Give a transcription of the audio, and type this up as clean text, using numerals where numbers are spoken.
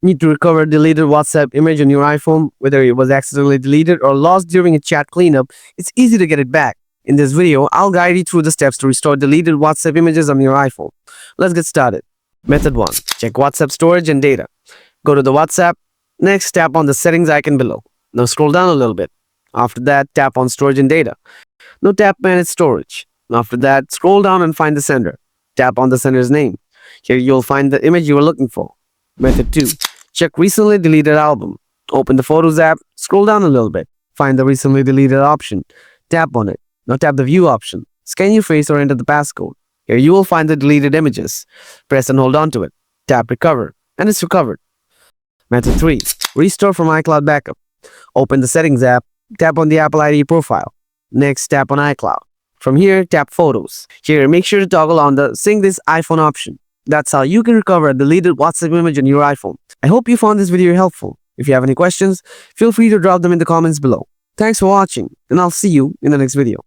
Need to recover a deleted WhatsApp image on your iPhone, whether it was accidentally deleted or lost during a chat cleanup. It's easy to get it back. In this video, I'll guide you through the steps to restore deleted WhatsApp images on your iPhone. Let's get started. Method 1. Check WhatsApp storage and data. Go to the WhatsApp. Next, tap on the settings icon below. Now scroll down a little bit. After that, tap on storage and data. Now tap manage storage. After that, scroll down and find the sender. Tap on the sender's name. Here you'll find the image you were looking for. Method 2. Check recently deleted album. Open the Photos app, scroll down a little bit. Find the recently deleted option. Tap on it. Now tap the view option. Scan your face or enter the passcode. Here you will find the deleted images. Press and hold on to it. Tap recover, and it's recovered. Method 3. Restore from iCloud backup. Open the Settings app. Tap on the Apple ID profile. Next, tap on iCloud. From here, tap Photos. Here, make sure to toggle on the Sync this iPhone option. That's how you can recover a deleted WhatsApp image on your iPhone. I hope you found this video helpful. If you have any questions, feel free to drop them in the comments below. Thanks for watching, and I'll see you in the next video.